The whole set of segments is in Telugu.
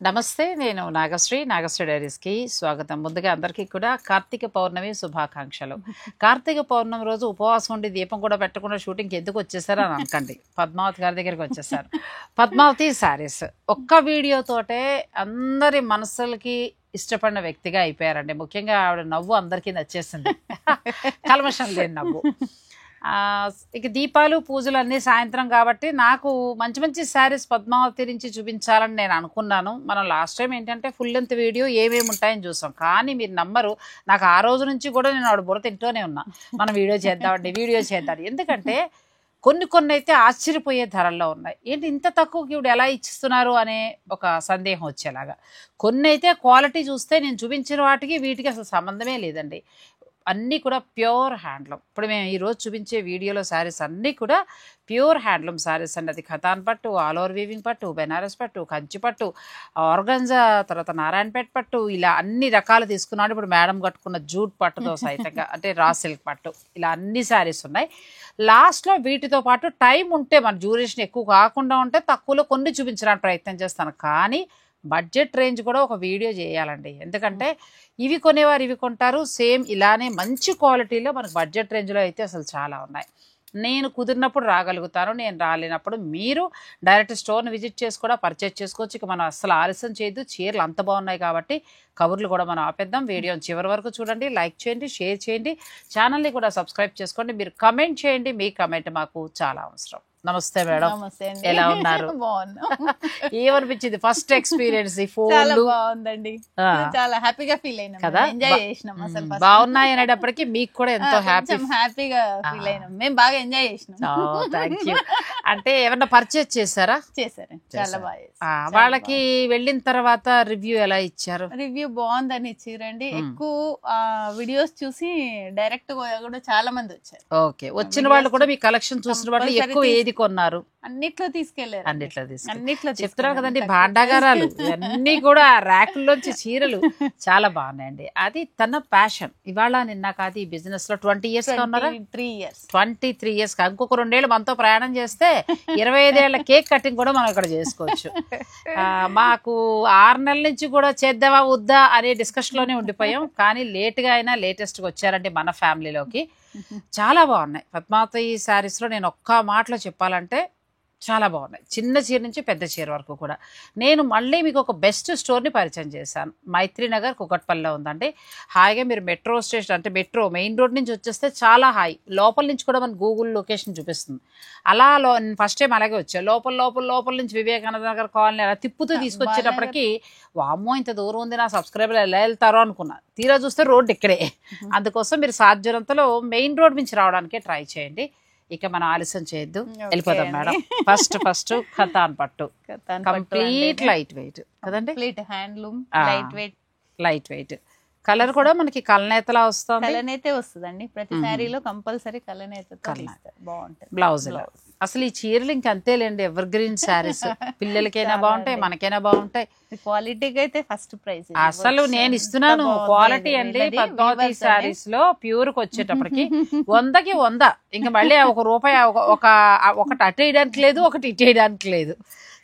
నమస్తే, నేను నాగశ్రీ డైరీస్కి స్వాగతం. ముందుగా అందరికీ కూడా కార్తీక పౌర్ణమి శుభాకాంక్షలు. కార్తీక పౌర్ణమి రోజు ఉపవాసం ఉండి దీపం కూడా పెట్టకుండా షూటింగ్కి ఎందుకు వచ్చేసారు అని అనకండి. పద్మావతి గారి దగ్గరికి వచ్చేసారు. పద్మావతి శారీస్ ఒక్క వీడియోతోటే అందరి మనసులకి ఇష్టపడిన వ్యక్తిగా అయిపోయారండి. ముఖ్యంగా ఆవిడ నవ్వు అందరికీ నచ్చేసింది. కల్మషం లేని నవ్వు. ఇక దీపాలు పూజలు అన్నీ సాయంత్రం కాబట్టి నాకు మంచి మంచి శారీస్ పద్మావతి నుంచి చూపించాలని నేను అనుకున్నాను. మనం లాస్ట్ టైం ఏంటంటే ఫుల్ లెంత్ వీడియో ఏమేమి ఉంటాయని చూసాం. కానీ మీరు నమ్మరు, నాకు ఆ రోజు నుంచి కూడా నేను ఆవిడ బుర్ర తింటూనే ఉన్నా, మనం వీడియో చేద్దాం. ఎందుకంటే కొన్ని అయితే ఆశ్చర్యపోయే ధరల్లో ఉన్నాయి. ఏంటి ఇంత తక్కువకి ఇవిడ ఎలా ఇచ్చిస్తున్నారు అనే ఒక సందేహం వచ్చేలాగా. కొన్ని అయితే క్వాలిటీ చూస్తే నేను చూపించిన వాటికి వీటికి అసలు సంబంధమే లేదండి. అన్నీ కూడా ప్యూర్ హ్యాండ్లూమ్. ఇప్పుడు మేము ఈరోజు చూపించే వీడియోలో శారీస్ అన్నీ కూడా ప్యూర్ హ్యాండ్లూమ్ శారీస్ అండి. అది ఖతాన్ పట్టు, ఆల్ ఓవర్ వీవింగ్ పట్టు, బెనారస్ పట్టు, కంచి పట్టు, ఆర్గంజా, తర్వాత నారాయణపేట పట్టు, ఇలా అన్ని రకాలు తీసుకున్నాడు. ఇప్పుడు మేడం కట్టుకున్న జూట్ పట్టుతో సైతంగా అంటే రా సిల్క్ పట్టు, ఇలా అన్ని శారీస్ ఉన్నాయి. లాస్ట్లో వీటితో పాటు టైం ఉంటే మన డ్యూరేషన్ ఎక్కువ కాకుండా ఉంటే తక్కువలో కొన్ని చూపించడానికి ప్రయత్నం చేస్తాను. కానీ బడ్జెట్ రేంజ్ కూడా ఒక వీడియో చేయాలండి. ఎందుకంటే ఇవి కొనేవారు ఇవి కొంటారు, సేమ్ ఇలానే మంచి క్వాలిటీలో మనకు బడ్జెట్ రేంజ్లో అయితే అసలు చాలా ఉన్నాయి. నేను కుదిరినప్పుడు రాగలుగుతాను, నేను రాలేనప్పుడు మీరు డైరెక్ట్ స్టోర్ని విజిట్ చేసి కూడా పర్చేజ్ చేసుకోవచ్చు. ఇక మనం అసలు ఆలస్యం చేయొద్దు, చీరలు అంత బాగున్నాయి కాబట్టి కవర్లు కూడా మనం ఆపేద్దాం. వీడియోని చివరి వరకు చూడండి, లైక్ చేయండి, షేర్ చేయండి, ఛానల్ని కూడా సబ్స్క్రైబ్ చేసుకోండి. మీరు కమెంట్ చేయండి, మీ కమెంట్ మాకు చాలా అవసరం. నమస్తే మేడం, ఎలా ఉన్నారు? ఏమనిపించింది ఫస్ట్ ఎక్స్పీరియన్స్? బాగుందండి, చాలా హ్యాపీగా ఫీల్ అయినా కదా, ఎంజాయ్ చేసినాం. అసలు బాగున్నాయి అనేటప్పటికి మీకు కూడా ఎంతో హ్యాపీగా ఫీల్ అయినాం, మేము బాగా ఎంజాయ్ చేసినాం. Thank you. అంటే ఏమన్నా పర్చేజ్ చేశారా? చేశారు, చాలా బాగా. వాళ్ళకి వెళ్ళిన తర్వాత రివ్యూ ఎలా ఇచ్చారు? రివ్యూ బాగుందని ఇచ్చిరండి. ఎక్కువ వీడియోస్ చూసి డైరెక్ట్ కూడా చాలా మంది వచ్చారు. ఓకే, వచ్చిన వాళ్ళు కూడా మీ కలెక్షన్ చూసిన వాళ్ళు ఎక్కువ ఏది కొన్నారు? అన్నిట్లో తీసుకెళ్లారు. అన్నిట్లో చెప్తున్నారు కదండి, భాండాగారాలు అన్ని కూడా ర్యాకుల్లోంచి చీరలు చాలా బాగున్నాయండి. అది తన ప్యాషన్. ఇవాళ నిన్న కాదు ఈ బిజినెస్ లో 20 years గా ఉన్నారా? 23 years. ఇంకొక 2 ఏళ్ళు మనతో ప్రయాణం చేస్తే 25 ఏళ్ల కేక్ కటింగ్ కూడా మనం ఇక్కడ చేసుకోవచ్చు. మాకు 6 నెలల నుంచి కూడా చేద్దామా వద్దా అనే డిస్కషన్ లోనే ఉండిపోయాం. కానీ లేట్గా అయినా లేటెస్ట్ గా వచ్చారండి మన ఫ్యామిలీలోకి. చాలా బాగున్నాయి పద్మావతి శారీస్ లో. నేను ఒక్క మాటలో చెప్పాలంటే చాలా బాగున్నాయి, చిన్న చీర నుంచి పెద్ద చీర వరకు కూడా. నేను మళ్ళీ మీకు ఒక బెస్ట్ స్టోర్ని పరిచయం చేశాను. మైత్రి నగర్ కుకట్పల్లిలో ఉందండి. హాయిగా మీరు మెట్రో స్టేషన్ అంటే మెట్రో మెయిన్ రోడ్ నుంచి వచ్చేస్తే చాలా హాయి. లోపల నుంచి కూడా మన గూగుల్ లొకేషన్ చూపిస్తుంది. అలా ఫస్ట్ టైం అలాగే వచ్చా. లోపల నుంచి వివేకానంద నగర్ కాలనీ అలా తిప్పుతూ తీసుకొచ్చేటప్పటికి వామ్మో ఇంత దూరం ఉంది, నా సబ్స్క్రైబర్లు ఎలా వెళ్తారో అనుకున్నా. తీరా చూస్తే రోడ్డు ఇక్కడే. అందుకోసం మీరు సాధ్యనంతలో మెయిన్ రోడ్ నుంచి రావడానికే ట్రై చేయండి. ఇక మనం ఆలస్యం చేయొద్దు, వెళ్ళిపోదాం మేడం. ఫస్ట్ ఖతాన్ పట్టు, కంప్లీట్ లైట్ వెయిట్ కదండి, హ్యాండ్లూమ్, లైట్ వెయిట్. కలర్ కూడా మనకి కలనేతలా వస్తుంది. కలనేతే వస్తుందండి ప్రతి శారీలో, కంపల్సరీ కలనేత బాగుంటుంది. బ్లౌజ్ అసలు ఈ చీరలు ఇంకంతేలేండి, ఎవర్ గ్రీన్ శారీస్. పిల్లలకైనా బాగుంటాయి, మనకైనా బాగుంటాయి. క్వాలిటీకి అయితే ఫస్ట్ ప్రైజ్. అసలు నేను ఇస్తున్నాను క్వాలిటీ అండి. పద్మావతి శారీస్ లో ప్యూర్ కి వచ్చేటప్పటికి 100కి 100. ఇంకా మళ్ళీ ₹1 ఒకటి అటు వేయడానికి లేదు, ఒకటి ఇటు వేయడానికి లేదు.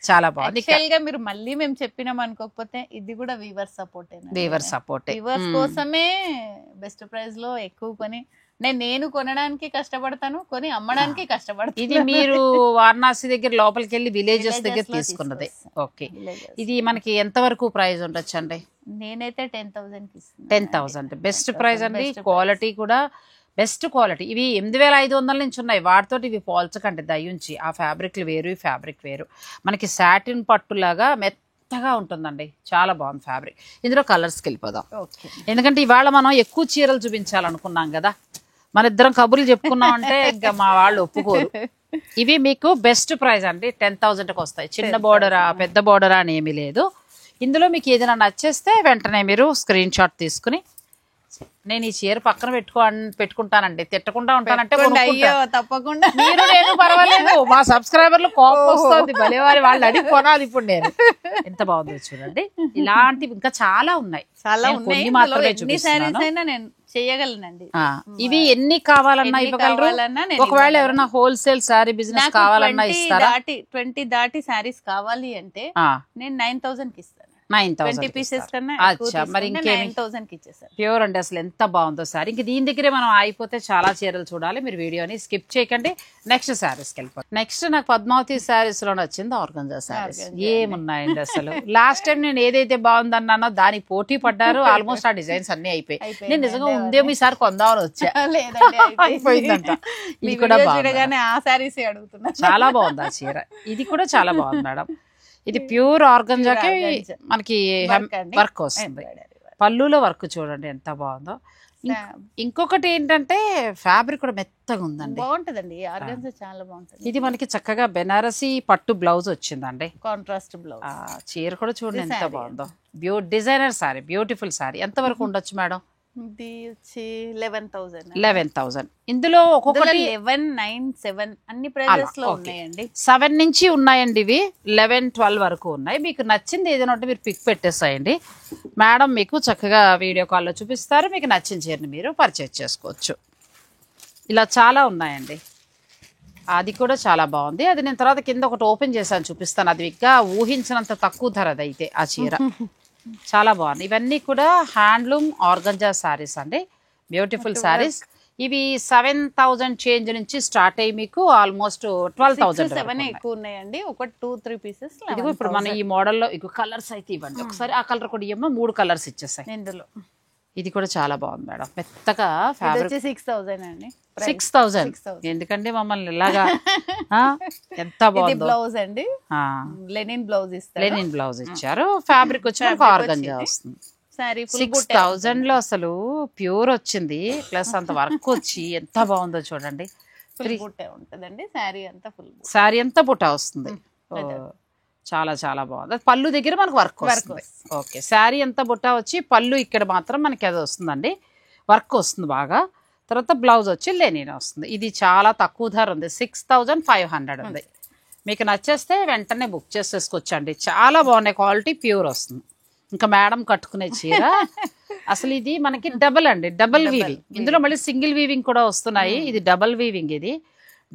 చాలా బాగుంది. మీరు మళ్ళీ మేము చెప్పినాం అనుకోకపోతే ఇది కూడా వీవర్ సపోర్ట్. వీవర్స్ కోసమే బెస్ట్ ప్రైస్ లో ఎక్కువ కొని నేను కొనడానికి కష్టపడతాను, కొని అమ్మడానికి కష్టపడతాను. ఇది మీరు వారణాసి దగ్గర లోపలికి వెళ్ళి విలేజెస్ దగ్గర తీసుకున్నది. ఓకే, ఇది మనకి ఎంత వరకు ప్రైస్ ఉండొచ్చు అండి? నేనైతే 10,000 10,000 బెస్ట్ ప్రైస్ అండి. క్వాలిటీ కూడా బెస్ట్ క్వాలిటీ. ఇవి 8,500 నుంచి ఉన్నాయి. వాటితోటి ఇవి పోల్చకండి దయ్యుంచి. ఆ ఫ్యాబ్రిక్లు వేరు, ఈ ఫ్యాబ్రిక్ వేరు. మనకి సాటిన్ పట్టులాగా మెత్తగా ఉంటుందండి, చాలా బాగుంది ఫ్యాబ్రిక్. ఇందులో కలర్స్కి వెళ్ళిపోదాం. ఎందుకంటే ఇవాళ మనం ఎక్కువ చీరలు చూపించాలనుకున్నాం కదా, మన ఇద్దరం కబుర్లు చెప్పుకున్నాం అంటే ఇంకా మా వాళ్ళు ఒప్పుకోరు. ఇవి మీకు బెస్ట్ ప్రైస్ అండి, 10,000కి వస్తాయి. చిన్న బోర్డరా పెద్ద బోర్డరా అని ఏమీ లేదు. ఇందులో మీకు ఏదైనా నచ్చేస్తే వెంటనే మీరు స్క్రీన్ షాట్ తీసుకుని, నేను ఈ చీర పక్కన పెట్టుకుంటానండి, తిట్టకుండా ఉంటానంటే తప్పకుండా. మీరు నేను పర్వాలేదు, మా సబ్స్క్రైబర్లు కోపం వస్తుంది భలేవారి, వాళ్ళు అడిగి కొనాలి ఇప్పుడు నేను. ఎంత బాగుందో చూడండి. ఇలాంటివి ఇంకా చాలా ఉన్నాయి, కొన్ని మాత్రమే చూపిస్తున్నాను. చేయగలనండి. ఇవి ఎన్ని కావాలన్నా ఇవ్వగలరు. ఒకవేళ ఎవరైనా హోల్సేల్ సారీ బిజినెస్ కావాలన్నా ఇస్తారా? 20 దాటి సారీస్ కావాలి అంటే నేను 9,000కి ఇస్తాను. 9,000 పీసెస్ కన్నా అచ్చా, మరి ఇంకేమి 9,000 కి ఇచ్చేసారు. ప్యూర్ అండి. అసలు ఎంత బాగుందో సారీ. ఇంక దీని దగ్గరే మనం అయిపోతే చాలా చీరలు చూడాలి. మీరు వీడియోని స్కిప్ చేయకండి. నెక్స్ట్ శారీస్కి వెళ్ళిపోయి. నెక్స్ట్ నాకు పద్మావతి శారీస్ లో నచ్చింది ఆర్గంజా శారీస్. ఏమున్నాయండి అసలు. లాస్ట్ టైం నేను ఏదైతే బాగుందన్నానో దానికి పోటీ పడ్డారు. ఆల్మోస్ట్ ఆ డిజైన్స్ అన్ని అయిపోయాయి. నేను నిజంగా ఉందేమో ఈసారి కొందామని వచ్చా, అయిపోయిందంట. ఇది కూడా బాగుంది, ఆ శారీస్ అడుగుతున్నా. చాలా బాగుంది ఆ చీర. ఇది కూడా చాలా బాగుంది మేడం. ఇది ప్యూర్ ఆర్గంజాకి మనకి వర్క్ వస్తుంది. పళ్ళులో వర్క్ చూడండి ఎంత బాగుందో. ఇంకొకటి ఏంటంటే ఫ్యాబ్రిక్ కూడా మెత్తగా ఉందండి, బాగుంటదండి. ఆర్గంజా చాలా బాగుంటుంది. ఇది మనకి చక్కగా బెనారసి పట్టు బ్లౌజ్ వచ్చిందండి, కాంట్రాస్ట్ బ్లౌజ్. చీర కూడా చూడండి ఎంత బాగుందో. Designer sorry, beautiful sorry. ఎంత వరకు ఉండొచ్చు మేడం? ఇది వచ్చి 11,000. 11,000. ఇందులో ఒక్కొక్కటి 11,997 అన్ని ప్రైజెస్ లో ఉన్నాయండి. 7 నుంచి ఉన్నాయండి, ఇవి 11, 12 వరకు ఉన్నాయి. మీకు నచ్చింది ఏదైనా ఉంటే మీరు పిక్ పెట్టేసాయండి. మేడం మీకు చక్కగా వీడియో కాల్లో చూపిస్తారు. మీకు నచ్చిన చీరని మీరు పర్చేజ్ చేసుకోవచ్చు. ఇలా చాలా ఉన్నాయండి. అది కూడా చాలా బాగుంది. అది నేను తర్వాత కింద ఒకటి ఓపెన్ చేశాను, చూపిస్తాను. అది ఇంకా ఊహించినంత తక్కువ ధరది అయితే ఆ చీర. చాలా బాగుంది. ఇవన్నీ కూడా హ్యాండ్లూమ్ ఆర్గంజా శారీస్ అండి, బ్యూటిఫుల్ శారీస్. ఇవి 7,000 చేంజ్ నుంచి స్టార్ట్ అయ్యి మీకు ఆల్మోస్ట్ 12,000 ఎక్కువ ఉన్నాయండి. ఒక 2-3 పీసెస్. ఇదిగో ఇప్పుడు మన ఈ మోడల్లో ఇక కలర్స్ అయితే ఇవ్వండి ఒకసారి. ఆ కలర్ కూడా ఇవ్వమ్మా. 3 కలర్స్ ఇచ్చేసాయి ఇందులో. ఇది కూడా చాలా బాగుంది మేడం, మెత్తగా ఫ్యాబ్రిక్. 6,000 అండి. 6,000 ఎందుకంటే మమ్మల్ని ఇలాగా ఎంత బాగుంది. బ్లౌజ్ అండి, లెనిన్ బ్లౌజ్ ఇస్తారు. లెనిన్ బ్లౌజ్ ఇచ్చారు. ఫ్యాబ్రిక్ వచ్చి ఆర్గంజా వస్తుంది. 6,000 లో అసలు ప్యూర్ వచ్చింది, ప్లస్ అంత వర్క్ వచ్చి ఎంత బాగుందో చూడండి. ఉంటదండి శారీ అంతా ఫుల్. శారీ అంతా బుట్ట వస్తుంది. చాలా చాలా బాగుంది. పళ్ళు దగ్గర మనకు వర్క్ వస్తుంది. ఓకే, శారీ అంతా బుట్ట వచ్చి పళ్ళు ఇక్కడ మాత్రం మనకి అది వస్తుందండి, వర్క్ వస్తుంది బాగా. తర్వాత బ్లౌజ్ వచ్చి లెనిన్ వస్తుంది. ఇది చాలా తక్కువ ధర ఉంది, 6,500 ఉంది. మీకు నచ్చేస్తే వెంటనే బుక్ చేసేసుకోవచ్చండి. చాలా బాగున్నాయి, క్వాలిటీ ప్యూర్ వస్తుంది. ఇంకా మేడం కట్టుకునే చీర అసలు ఇది మనకి డబల్ అండి, డబల్ వీవింగ్. ఇందులో మళ్ళీ సింగిల్ వీవింగ్ కూడా వస్తున్నాయి. ఇది డబల్ వీవింగ్. ఇది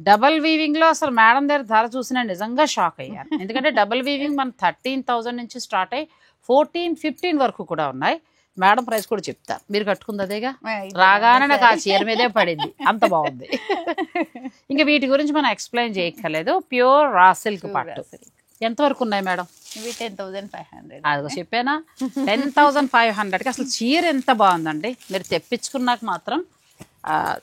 డబల్ వీవింగ్ లో అసలు మేడం దగ్గర ధర చూసిన నిజంగా షాక్ అయ్యాను. ఎందుకంటే డబల్ వీవింగ్ మన 13,000 నుంచి స్టార్ట్ అయ్యి 14-15 వరకు కూడా ఉన్నాయి. మేడం ప్రైస్ కూడా చెప్తారు. మీరు కట్టుకుంది అదేగా, రాగానే నాకు ఆ చీర మీదే పడింది, అంత బాగుంది. ఇంకా వీటి గురించి మనం ఎక్స్ప్లెయిన్ చేయక్కర్లేదు. ప్యూర్ రా సిల్క్ పట్టు. ఎంతవరకు ఉన్నాయి మేడం? ఇవి 10,500. అదిగో చెప్పానా, 10,500కి అసలు చీర ఎంత బాగుందండి. మీరు తెప్పించుకున్నాక మాత్రం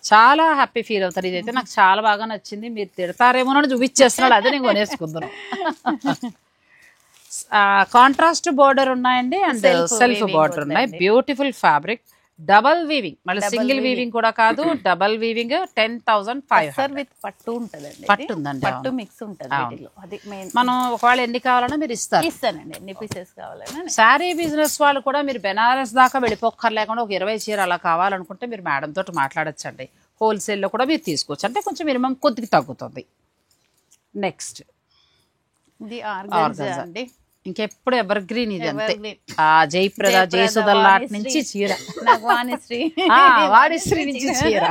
చాలా హ్యాపీ ఫీల్ అవుతారు. ఇదైతే నాకు చాలా బాగా నచ్చింది. మీరు తిడతారేమోనని చూపించేస్తున్నాడు, అదే నేను కొనేసుకుందాను. కాంట్రాస్ట్ బోర్డర్ ఉన్నాయండి అండ్ సెల్ఫ్ బోర్డర్ ఉన్నాయి. బ్యూటిఫుల్ ఫ్యాబ్రిక్, డబల్ వీవింగ్, మళ్ళీ సింగిల్ వీవింగ్ కూడా కాదు, డబల్ వీవింగ్. 10,500 విత్ పట్టు ఉంటదండి. పట్టు ఉందండి, పట్టు మిక్స్ ఉంటుంది. మనం ఒకవేళ ఎన్ని కావాలన్నా మీరు ఇస్తానండి, ఎన్ని పీసెస్ కావాలన్నా. శారీ బిజినెస్ వాళ్ళు కూడా మీరు బెనారస్ దాకా వెళ్ళిపోక్కర్లేకుండా ఒక 20 చీర అలా కావాలనుకుంటే మీరు మేడం తోటి మాట్లాడచ్చండి. హోల్సేల్లో కూడా మీరు తీసుకోవచ్చు, అంటే కొంచెం మినిమం కొద్దిగా తగ్గుతుంది. నెక్స్ట్ ఇది ఆర్గంజా అండి, ఇంకెప్పుడు ఎవర్ గ్రీన్. ఇది అంతే, జయప్రద జయసుధల్ నాటి నుంచి చీర, వాణిశ్రీ నుంచి చీర.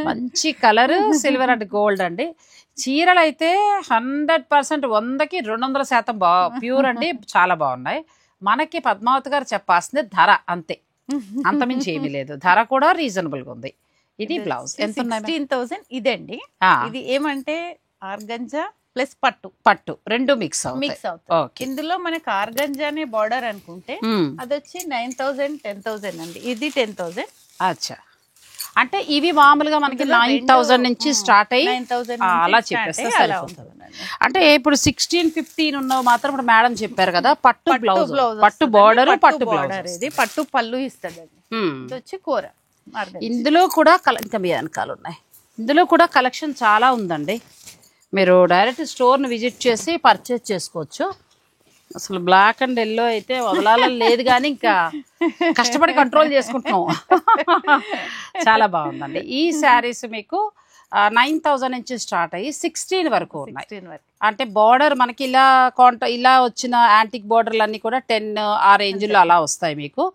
మంచి కలర్, సిల్వర్ అండ్ గోల్డ్ అండి. చీరలు అయితే 100%, 100కి 200% ప్యూర్ అండి, చాలా బాగున్నాయి. మనకి పద్మావతి గారు చెప్పాల్సింది ధర అంతే, అంతమించి ఏమీ లేదు. ధర కూడా రీజనబుల్ గా ఉంది. ఇది బ్లౌజ్ ఎంత? 16,000. ఇదండి, ఇది ఏమంటే ఆర్గంజా ప్లస్ పట్టు రెండు మిక్స్ అవుతాయి. ఇందులో మనకి ఆర్గంజానే బార్డర్ అనుకుంటే అది వచ్చి 9,000, 10,000 అండి. ఇది 10,000. అచ్చా, అంటే ఇవి మామూలుగా మనకి 9,000 నుంచి స్టార్ట్ అయ్యి అలా చెప్పేస్తే సరిపోతుంది. అంటే ఇప్పుడు 16-15 ఉన్నవి మాత్రం ఇప్పుడు మేడం చెప్పారు కదా, పట్టు బ్లౌజ్, పట్టు బార్డర్, పట్టు బార్డర్. ఇది పట్టు పళ్ళు ఇస్తుందండి. ఇది వచ్చి కూర. ఇందులో కూడా ఇంకా మీ వెనకాల ఉన్నాయి. ఇందులో కూడా కలెక్షన్ చాలా ఉందండి. మీరు డైరెక్ట్ స్టోర్ని విజిట్ చేసి పర్చేజ్ చేసుకోవచ్చు. అసలు బ్లాక్ అండ్ ఎల్లో అయితే వదలాలని లేదు, కానీ ఇంకా కష్టపడి కంట్రోల్ చేసుకుంటున్నాం. చాలా బాగుందండి. ఈ శారీస్ మీకు 9,000 నుంచి స్టార్ట్ అయ్యి 16 వరకు ఉన్నాయి. అంటే బార్డర్ మనకి ఇలా ఇలా వచ్చిన యాంటిక్ బార్డర్లు అన్నీ కూడా 10 ఆ రేంజ్లో అలా వస్తాయి మీకు.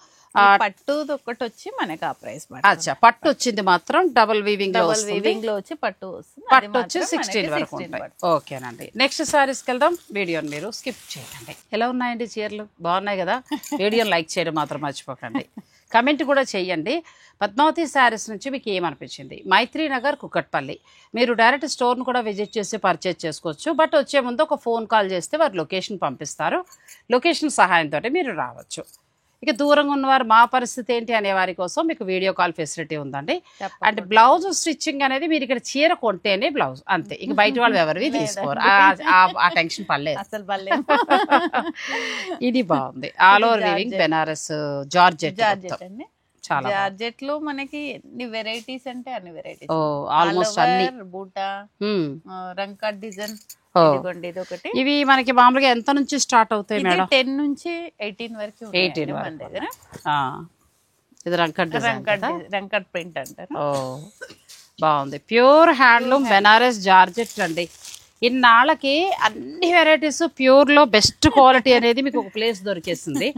పట్టు ఒకటి వచ్చి మనకి ఆ ప్రైస్ అచ్చా పట్టు వచ్చింది మాత్రం డబుల్ వీవింగ్ వీవింగ్ లో వచ్చి పట్టు వస్తుంది. పట్టు వచ్చి 16 వరకు ఉంటాయి. ఓకేనండి. నెక్స్ట్ సారీస్కి వెళ్దాం. వీడియోని మీరు స్కిప్ చేయండి. ఎలా ఉన్నాయండి చీరలు? బాగున్నాయి కదా? వీడియోని లైక్ చేయడం మాత్రం మర్చిపోకండి. కమెంట్ కూడా చెయ్యండి. పద్మావతి శారీస్ నుంచి మీకు ఏమనిపించింది? మైత్రి నగర్ కుకట్పల్లి. మీరు డైరెక్ట్ స్టోర్ను కూడా విజిట్ చేసి పర్చేజ్ చేసుకోవచ్చు. బట్ వచ్చే ముందు ఒక ఫోన్ కాల్ చేస్తే వారు లొకేషన్ పంపిస్తారు. లొకేషన్ సహాయంతో మీరు రావచ్చు. ఇక దూరంగా ఉన్నవారు మా పరిస్థితి ఏంటి అనే వారి కోసం మీకు వీడియో కాల్ ఫెసిలిటీ ఉందండి. అండ్ బ్లౌజ్ స్టిచ్చింగ్ అనేది మీరు ఇక్కడ చీర కొంటేనే బ్లౌజ్ అంతే. ఇక బయట వాళ్ళు ఎవరివి తీసుకోరు. ఆ టెన్షన్ పర్లేదు అసలు పర్లేదు. ఇది బాగుంది. All over weaving Banaras georgette అండి. చాలా జార్జెట్ లో మనకి ఎన్ని వెరైటీస్ అంటే అన్ని వెరైటీస్. ఆల్మోస్ట్ అన్ని బూటా రంకట్ డిజైన్. ఇవి మనకి మామూలుగా ఎంత నుంచి స్టార్ట్ అవుతాయి మేడం? 10 నుంచి 18 వరకు. 18 మన దగ్గర. ఇది రంకట్ ప్రింట్ అంటారు. బాగుంది. ప్యూర్ హ్యాండ్లూమ్ బెనారస్ జార్జెట్ అండి. ఇన్నాళ్ళకి అన్ని వెరైటీస్ ప్యూర్ లో బెస్ట్ క్వాలిటీ అనేది మీకు ఒక ప్లేస్ దొరికేస్తుంది.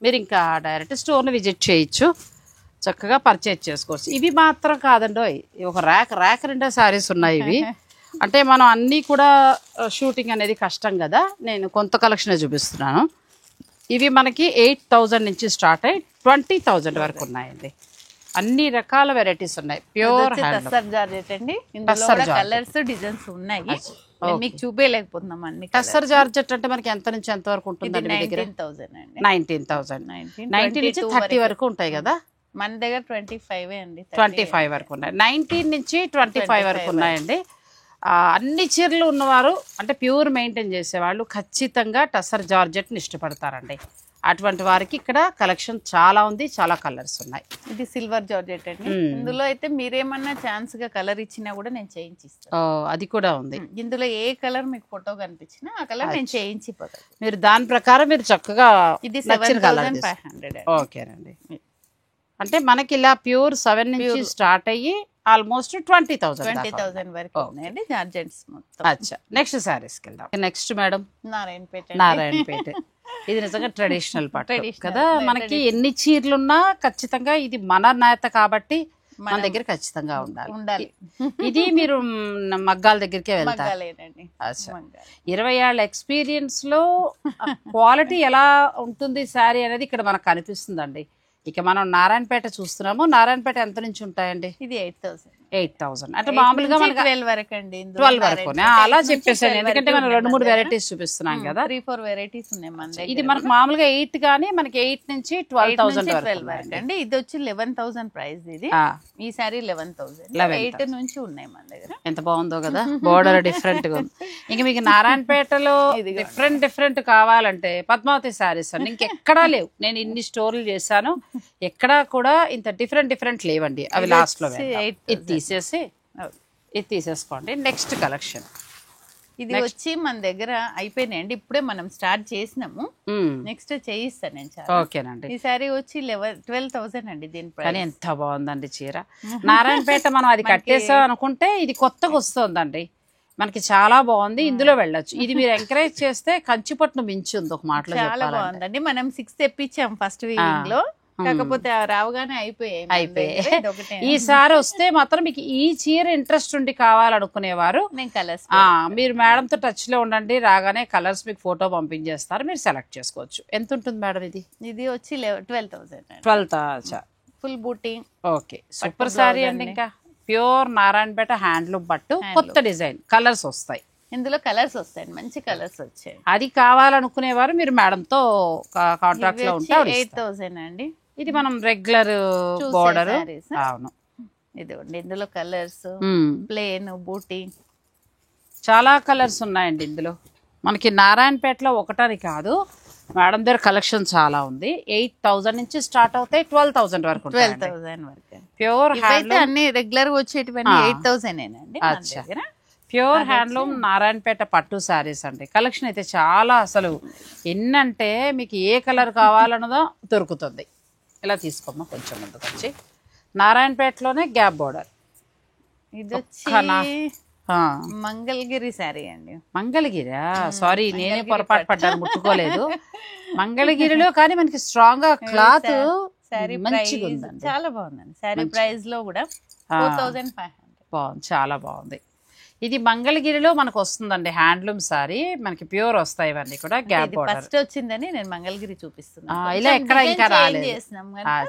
మీరు ఇంకా డైరెక్ట్ స్టోర్ని విజిట్ చేయొచ్చు, చక్కగా పర్చేజ్ చేసుకోవచ్చు. ఇవి మాత్రం కాదండి, ఒక ర్యాక్ నిండా శారీస్ ఉన్నాయి. ఇవి అంటే మనం అన్నీ కూడా షూటింగ్ అనేది కష్టం కదా, నేను కొంత కలెక్షన్ చూపిస్తున్నాను. ఇవి మనకి 8,000 నుంచి స్టార్ట్ అయ్యి 20,000 వరకు ఉన్నాయండి. అన్ని రకాల వెరైటీస్ ఉన్నాయి. ప్యూర్ టస్సర్ జార్జెట్ అండి. కలర్స్ డిజైన్స్ ఉన్నాయి, మీకు చూపేయలేకపోతున్నాం అన్ని. టస్సర్ జార్జెట్ అంటే మనకి ఎంత నుంచి ఎంత వరకు ఉంటుంది? 19,000 నుంచి 30 వరకు ఉంటాయి కదా. మన దగ్గర 25 అండి. 25 వరకు ఉన్నాయి. 19 నుంచి 25 వరకు ఉన్నాయండి. అన్ని చీరలు ఉన్నవారు అంటే ప్యూర్ మెయింటైన్ చేసేవాళ్ళు ఖచ్చితంగా టస్సర్ జార్జెట్ని ఇష్టపడతారండి. అటువంటి వారికి ఇక్కడ కలెక్షన్ చాలా ఉంది, చాలా కలర్స్ ఉన్నాయి. ఇది సిల్వర్ జార్జెట్ అండి. ఇందులో అయితే మీరేమన్నా ఛాన్స్ గా కలర్ ఇచ్చినా కూడా నేను చేయించిస్తాను. అది కూడా ఉంది. ఇందులో ఏ కలర్ మీకు ఫోటో కనిపించినా ఆ కలర్ నేను చేయించిపోతాను. మీరు దాని ప్రకారం మీరు చక్కగా ఇది 7,500. ఓకేనండి. అంటే మనకి ఇలా ప్యూర్ 7 నుంచి స్టార్ట్ అయ్యి ఆల్మోస్ట్ 20,000 వరకు ఉన్నాయండి జార్జెట్స్ మొత్తం. అచ్చా, నెక్స్ట్ శారీస్కి వెళ్దాం. Next madam Narayanpet. ఇది నిజంగా ట్రెడిషనల్ పట్టు కదా. మనకి ఎన్ని చీరలున్నా ఖచ్చితంగా ఇది మన నేత కాబట్టి మన దగ్గర ఖచ్చితంగా ఉండాలి. ఇది మీరు మగ్గాల దగ్గరికే వెళ్తారు. 20 ఏళ్ళ ఎక్స్పీరియన్స్ లో క్వాలిటీ ఎలా ఉంటుంది శారీ అనేది ఇక్కడ మనకు కనిపిస్తుందండి. ఇక మనం నారాయణపేట చూస్తున్నాము. నారాయణపేట ఎంత నుంచి ఉంటాయండి? ఇది 8,000 అంటే మామూలుగా మనకి 12 వరకు అండి. 12 వరకు అలా చెప్పేసాను, ఎందుకంటే మనం 2-3 వెరైటీస్ చూపిస్తున్నాం కదా. 3-4 వెరైటీస్ ఉన్నాయి మన దగ్గర. ఇది మనకు మామూలుగా 8 కానీ మనకి 8 నుంచి 12,000 వరకు అండి. ఇది వచ్చి 11,000 ప్రైస్. ఇది ఈ సారీ 11,000. 8 నుంచి ఉన్నాయి మన దగ్గర. ఎంత బాగుందో కదా, బోర్డర్ డిఫరెంట్ గా ఉంది. ఇంకా మీకు నారాయణపేటలో డిఫరెంట్ కావాలంటే పద్మావతి శారీస్ అండి. ఇంకెక్కడా లేవు. నేను ఇన్ని స్టోర్లు చేశాను, ఎక్కడా కూడా ఇంత డిఫరెంట్ లేవండి. అవి లాస్ట్ లో ఇది తీసేసుకోండి. నెక్స్ట్ కలెక్షన్ ఇది వచ్చి మన దగ్గర అయిపోయినాయండి. ఇప్పుడే మనం స్టార్ట్ చేసినాము. నెక్స్ట్ చేయిస్తాను నేను. ఓకేనండి. ఈ సారీ వచ్చి 12,000 అండి. దీని కానీ ఎంత బాగుందండి చీర. నారాయణపేట మనం అది కట్టేసాం అనుకుంటే ఇది కొత్తగా వస్తుందండి. మనకి చాలా బాగుంది. ఇందులో వెళ్ళొచ్చు. ఇది మీరు ఎంకరేజ్ చేస్తే కంచిపట్టు మించి ఉంది ఒక మాటలో. చాలా బాగుందండి. మనం 6 తెప్పించాం ఫస్ట్ వీవింగ్ లో, కాకపోతే రావుగానే అయిపోయాయి. ఈసారి వస్తే మాత్రం మీకు ఈ చీర ఇంట్రెస్ట్ ఉండి కావాలనుకునేవారు నేను కలర్స్ మీరు మేడం తో టచ్ లో ఉండండి. రాగానే కలర్స్ మీకు ఫోటో పంపించేస్తారు, మీరు సెలెక్ట్ చేసుకోవచ్చు. ఎంత ఉంటుంది మేడం ఇది? ఇది వచ్చి 12,000. 12,000 ఫుల్ బూటీ. ఓకే, సూపర్ సారీ అండి. ఇంకా ప్యూర్ నారాయణపేట హ్యాండ్లూమ్ పట్టు, కొత్త డిజైన్ కలర్స్ వస్తాయి. ఇందులో కలర్స్ వస్తాయండి, మంచి కలర్స్ వచ్చాయి. అది కావాలనుకునేవారు మీరు మేడం తో కాంట్రాక్ట్ లో ఉంటే 8,000 అండి. ఇది మనం రెగ్యులర్ బోర్డర్. అవును, ఇదిగోండి. ఇందులో కలర్స్ ప్లేన్ బూటీ చాలా కలర్స్ ఉన్నాయండి. ఇందులో మనకి నారాయణపేటలో ఒకటని కాదు, మేడం దగ్గర కలెక్షన్ చాలా ఉంది. 8,000 నుంచి స్టార్ట్ అవుతాయి, 12,000 వరకు. 12,000 వరకు ప్యూర్ హ్యాండ్లూమ్. అన్ని రెగ్యులర్ గా వచ్చేటివన్నీ 8,000 ప్యూర్ హ్యాండ్లూమ్ నారాయణపేట పట్టు శారీస్ అండి. కలెక్షన్ అయితే చాలా, అసలు ఎన్నంటే మీకు ఏ కలర్ కావాలన్నదో దొరుకుతుంది. ఇలా తీసుకోమ్మా, కొంచెం ముందుకు వచ్చి. నారాయణపేటలోనే గ్యాప్ బోర్డర్. ఇది వచ్చి మంగళగిరి శారీ అండి. మంగళగిరా? సారీ, నేనే పొరపాటు పడ్డాను, ముట్టుకోలేదు. మంగళగిరిలో కానీ మనకి స్ట్రాంగ్ గా క్లాత్ శారీ మంచిగా ప్రైస్ ఉందండి. చాలా బాగుందండి. శారీ ప్రైస్ లో కూడా 4500. బాగుంది, చాలా బాగుంది. ఇది మంగళగిరిలో మనకు వస్తుందండి, హ్యాండ్లూమ్ సారీ, మనకి ప్యూర్ వస్తాయి ఇవన్నీ కూడా. గ్యాప్ బోర్డర్ ఫస్ట్ వచ్చిందని నేను మంగళగిరి చూపిస్తున్నాను. ఇలా ఎక్కడ ఇంకా రాలేదు.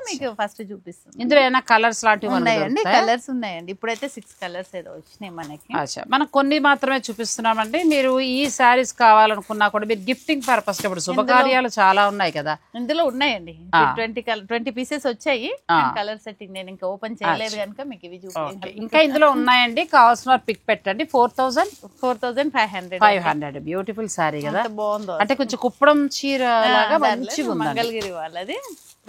మీకు ఫస్ట్ చూపిస్తున్నాను. ఇందులో ఏమైనా కలర్స్ లాంటివి ఉన్నాయండి, కలర్స్ ఉన్నాయండి. ఇప్పుడైతే 6 కలర్స్ ఏదో వచ్చినాయి మనకి. మనం కొన్ని మాత్రమే చూపిస్తున్నామండి. మీరు ఈ శారీస్ కావాలనుకున్నా కూడా మీరు గిఫ్టింగ్ పర్పస్, ఇప్పుడు శుభకార్యాలు చాలా ఉన్నాయి కదా, ఇందులో ఉన్నాయండి. 20 పీసెస్ వచ్చాయి. కలర్ సెట్టింగ్ నేను ఇంకా ఓపెన్ చేయలేదు కనుక మీకు ఇవి చూపించాను. ఇంకా ఇందులో ఉన్నాయండి, కావాల్సిన పిక్ పెట్టండి. 4500 బ్యూటిఫుల్ శారీ కదా, బాగుందో. అంటే కొంచెం కుప్పడం చీర లాగా మంచిగా ఉంది. మంగళగిరి వాళ్ళది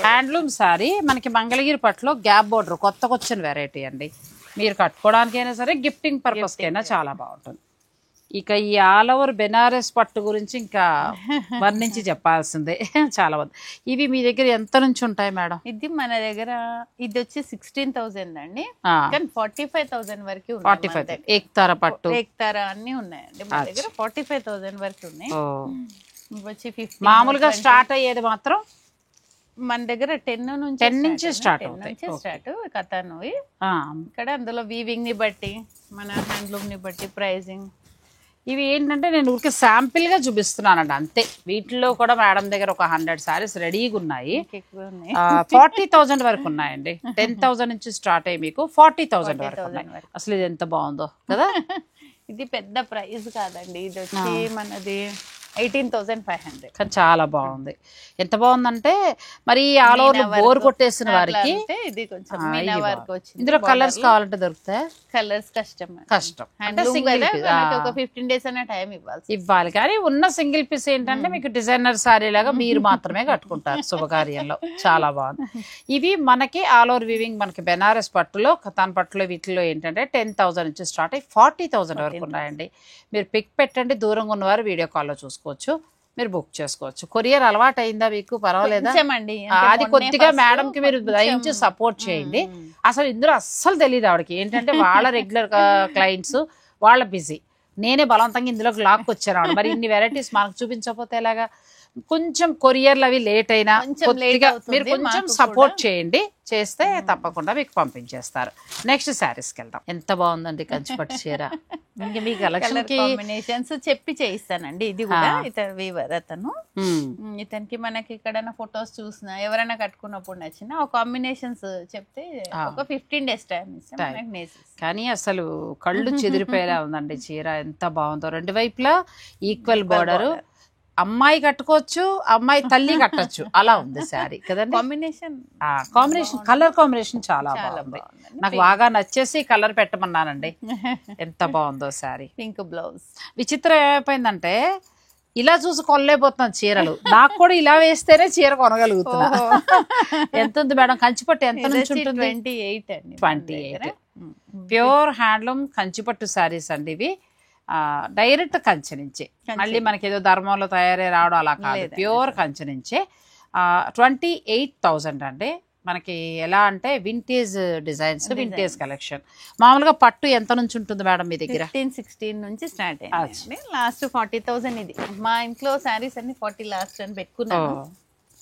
హ్యాండ్లూమ్ శారీ, మనకి మంగళగిరి పట్టులో గ్యాప్ బోర్డర్ కొత్తగా వచ్చిన వెరైటీ అండి. మీరు కట్టుకోవడానికైనా సరే, గిఫ్టింగ్ పర్పస్కైనా చాలా బాగుంటుంది. ఇక ఈ ఆల్ ఓవర్ బెనారస్ పట్టు గురించి ఇంకా వర్ణించి చెప్పాల్సిందే, చాలా బాగుంది. ఇవి మీ దగ్గర ఎంత నుంచి ఉంటాయి మేడం? ఇది మన దగ్గర ఇది వచ్చి 16,000 అండి, కానీ 45,000 వరకు 45 ఏక్తార పట్టు, ఏక్తార అన్ని ఉన్నాయండి మన దగ్గర. 45,000 వరకు ఉన్నాయి. వచ్చి 50 మామూలుగా స్టార్ట్ అయ్యేది మాత్రం మన దగ్గర 10 నుంచి స్టార్ట్ కథను. ఇక్కడ అందులో వీవింగ్ ని బట్టి, మన హ్యాండ్లూమ్ ని బట్టి ప్రైజింగ్. ఇవి ఏంటంటే నేను ఊరికి శాంపిల్ గా చూపిస్తున్నానండి అంతే. వీటిలో కూడా మేడం దగ్గర ఒక 100 సారీస్ రెడీగా ఉన్నాయి. 40,000 వరకు ఉన్నాయండి. 10,000 నుంచి స్టార్ట్ అయ్యి మీకు 40,000 వరకు ఉన్నాయి. అసలు ఇది ఎంత బాగుందో కదా. ఇది పెద్ద ప్రైస్ కాదండి, ఇది వచ్చి మనది 18,500. కానీ చాలా బాగుంది. ఎంత బాగుందంటే మరి ఆల్ ఓవర్ బోర్ కొట్టేసిన వారికి ఇది కొంచెం మీనా వర్క్ వచ్చింది. ఇందులో కలర్స్ కావాలంటే దొరుకుతాయి. కలర్స్ కష్టం అంటే సింగిల్ ఒక 15 days అనే టైం ఇవ్వాలి. కానీ ఉన్న సింగిల్ పీస్ ఏంటంటే మీకు డిజైనర్ సారీ లాగా మీరు మాత్రమే కట్టుకుంటారు శుభకార్యంలో. చాలా బాగుంది. ఇవి మనకి ఆల్ ఓవర్ వీవింగ్, మనకి బెనారస్ పట్టులో, ఖతాన్ పట్టులో, వీటిలో ఏంటంటే 10,000 నుంచి స్టార్ట్ అయ్యి 40,000 వరకు ఉన్నాయండి. మీరు పిక్ పెట్టండి, దూరంగా ఉన్నవారు వీడియో కాల్లో చూసుకోవచ్చు, మీరు బుక్ చేసుకోవచ్చు. కొరియర్ అలవాటు అయిందా మీకు? పర్వాలేదా? అది కొద్దిగా మేడం కి మీరు దయించి సపోర్ట్ చేయండి. అసలు ఇందులో అస్సలు తెలియదు ఆవిడకి, ఏంటంటే వాళ్ళ రెగ్యులర్ క్లయింట్స్, వాళ్ళ బిజీ. నేనే బలవంతంగా ఇందులోకి లాక్కొచ్చాను ఆవిడ. మరి ఇన్ని వెరైటీస్ మనకు చూపించకపోతే ఎలాగా? కొంచెం కొరియర్లు అవి లేట్ అయినా మీరు కొంచెం సపోర్ట్ చేయండి, చేస్తే తప్పకుండా మీకు పంపించేస్తారు. నెక్స్ట్ శారీస్కి వెళ్దాం. ఎంత బాగుందండి కంచిపట్టు చీర. ఇంకా మీ కలెక్షన్ కాంబినేషన్స్ చెప్పి చేయిస్తానండి. ఇది కూడా ఇతను వీవర్, అతను ఇతనికి మనకి ఎక్కడైనా ఫొటోస్ చూసినా, ఎవరైనా కట్టుకున్నప్పుడు నచ్చినా ఆ కాంబినేషన్స్ చెప్తే ఒక 15 days టైం ఇస్తాం. కానీ అసలు కళ్ళు చెదిరిపోయేలా ఉందండి చీర. ఎంత బాగుందో, రెండు వైపులా ఈక్వల్ బోర్డర్. అమ్మాయి కట్టుకోవచ్చు, అమ్మాయి తల్లి కట్టొచ్చు, అలా ఉంది శారీ కదండి. కాంబినేషన్ కలర్ కాంబినేషన్ చాలా బాగుంది. నాకు బాగా నచ్చేసి కలర్ పెట్టమన్నానండి. ఎంత బాగుందో శారీ. Pink blouse. విచిత్రం ఏమైపోయిందంటే ఇలా చూసి కొనలేకపోతున్నాను చీరలు. నాకు కూడా ఇలా వేస్తేనే చీర కొనగలుగుతున్నా. ఎంత ఉంది మేడం కంచిపట్టు? ఎంత నుంచి ఉంటుంది? 28 ప్యూర్ హ్యాండ్లూమ్ కంచిపట్టు శారీస్ అండి ఇవి. డైరెక్ట్ కంచి నుంచే, మళ్ళీ మనకి ఏదో ధర్మంలో తయారై రావడం అలా కాదు, ప్యూర్ కంచి నుంచే. 28,000 అండి. మనకి ఎలా అంటే వింటేజ్ డిజైన్స్, వింటేజ్ కలెక్షన్. మామూలుగా పట్టు ఎంత నుంచి ఉంటుంది మేడం మీ దగ్గర? 15-16 నుంచి స్టార్ట్ అయింది. లాస్ట్ 40,000. ఇది మా ఇంట్లో శారీస్ అన్ని 40 లాస్ట్ అని పెట్టుకున్నాను.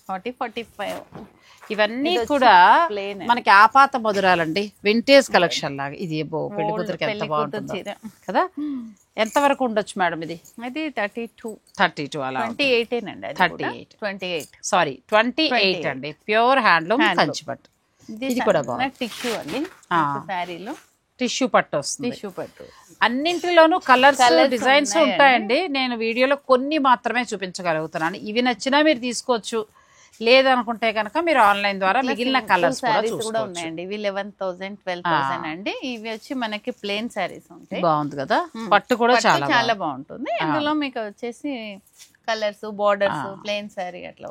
40-45 ఇవన్నీ కూడా మనకి ఆపాత మధురాలండి, వింటేజ్ కలెక్షన్ లాగా. ఇది పెళ్లి కూతురికి ఎంత బాగుంటుంది కదా. ఎంత వరకు ఉండొచ్చు మేడం ఇది? అది 32 అలా. 28 సారీ 28 అండి. ప్యూర్ హ్యాండ్లూమ్ కంచిపట్టు. ఇది కూడా బాగుంది. టిష్యూ అండి, శారీలో టిష్యూ పట్టు వస్తుంది. టిష్యూ పట్టు అన్నింటిలోనూ కలర్స్, డిజైన్స్ ఉంటాయండి. నేను వీడియోలో కొన్ని మాత్రమే చూపించగలుగుతున్నాను. ఇవి నచ్చినా మీరు తీసుకోవచ్చు, లేదనుకుంటే కనుక మీరు ఆన్లైన్ ద్వారా మిగిలిన కలర్స్ కూడా ఉన్నాయండి. ఇవి 11,000 12,000 అండి. ఇవి వచ్చి మనకి ప్లెయిన్ శారీస్ ఉంటాయి. బాగుంది కదా, పట్టు కూడా చాలా బాగుంటుంది. ఇందులో మీకు వచ్చేసి కలర్స్, బోర్డర్స్, ప్లెయిన్ శారీ అట్లా.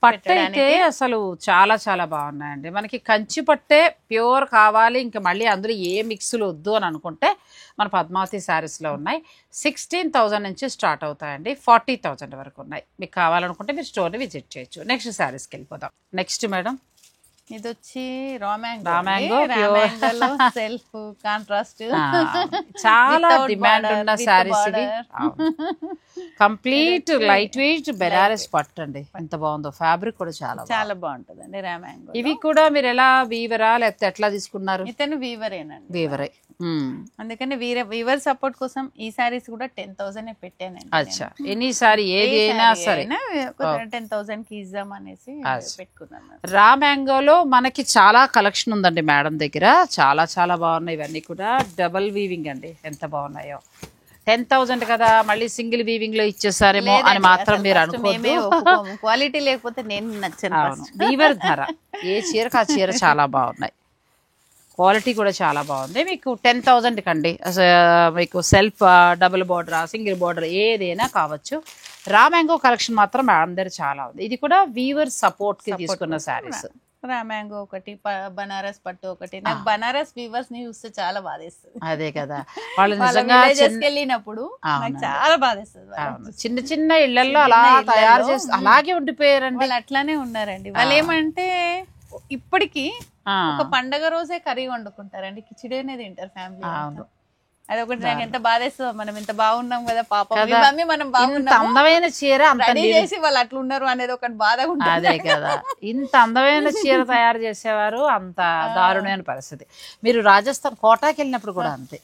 పట్టు అయితే అసలు చాలా చాలా బాగున్నాయండి. మనకి కంచి పట్టే ప్యూర్ కావాలి, ఇంకా మళ్ళీ అందులో ఏ మిక్స్లు వద్దు అని అనుకుంటే మన పద్మావతి శారీస్లో ఉన్నాయి. 16,000 నుంచి స్టార్ట్ అవుతాయండి, 40,000 వరకు ఉన్నాయి. మీకు కావాలనుకుంటే మీరు స్టోర్ని విజిట్ చేయొచ్చు. నెక్స్ట్ శారీస్కి వెళ్ళిపోదాం. నెక్స్ట్ మేడం ఇది వచ్చి రా మ్యాంగో. రామ్యాంగో రామ్యాంగోలో సెల్ఫ్ కాంట్రాస్ట్ చాలా డిమాండ్ ఉన్న శారీస్ ఇవి. కంప్లీట్ లైట్ వెయిట్ బెనారస్ పట్టు అండి, ఎంత బాగుందో. ఫ్యాబ్రిక్ కూడా చాలా చాలా బాగుంటదండి రామ్యాంగో. ఇవి కూడా మీరు ఎలా వీవరా లేకపోతే ఎట్లా తీసుకున్నారు? ఇతను వీవరేనండి. వీవరే. అందుకని వీవర్ సపోర్ట్ కోసం ఈ సారీస్ కూడా 10,000 పెట్టానండి. అచ్చా, ఎనీ సారీ ఏది అయినా సరే 10,000 కి ఇద్దాం అనేసి పెట్టుకున్నాను. రా మ్యాంగోలో మనకి చాలా కలెక్షన్ ఉందండి మేడం దగ్గర, చాలా చాలా బాగున్నాయి. ఇవన్నీ కూడా డబల్ వీవింగ్ అండి, ఎంత బాగున్నాయో. 10,000 కదా, మళ్ళీ సింగిల్ వీవింగ్ లో ఇచ్చేసారేమో అని మాత్రం మీరు అనుకోండి. క్వాలిటీ లేకపోతే నేను నచ్చను. వీవర్ ధర ఏ చీరకు ఆ చీర చాలా బాగున్నాయి, క్వాలిటీ కూడా చాలా బాగుంది. మీకు 10,000 కండి మీకు self double border single border ఏదైనా కావచ్చు. రా మ్యాంగో కలెక్షన్ మాత్రం మేడం దగ్గర చాలా ఉంది. ఇది కూడా వీవర్ సపోర్ట్ కి తీసుకున్న శారీస్. రా మ్యాంగో ఒకటి, బనారస్ పట్టు ఒకటి. నాకు బనారస్ వీవర్స్ ని చూస్తే చాలా బాధేస్తుంది. అదే కదా, వాళ్ళు నిజంగా వెళ్ళినప్పుడు నాకు చాలా బాధేస్తుంది. చిన్న చిన్న ఇళ్లలో అలా తయారు చేసి అలాగే ఉండిపోయారండి. వాళ్ళు అట్లానే ఉన్నారండి. వాళ్ళు ఏమంటే ఇప్పటికి ఒక పండగ రోజే కర్రీ వండుకుంటారండి, కిచిడి అనేది తింటారు ఫ్యామిలీ. అదొకటి నాకు ఎంత బాధేస్తుంది. మనం ఇంత బాగున్నాం కదా పాపం, మనం అందమైన చీర చేసి వాళ్ళు అట్లా ఉన్నారు అనేది ఒకటి బాధ ఉంటుంది. అదే కదా, ఇంత అందమైన చీర తయారు చేసేవారు, అంత దారుణమైన పరిస్థితి. మీరు రాజస్థాన్ కోటాకి వెళ్ళినప్పుడు కూడా అంతే,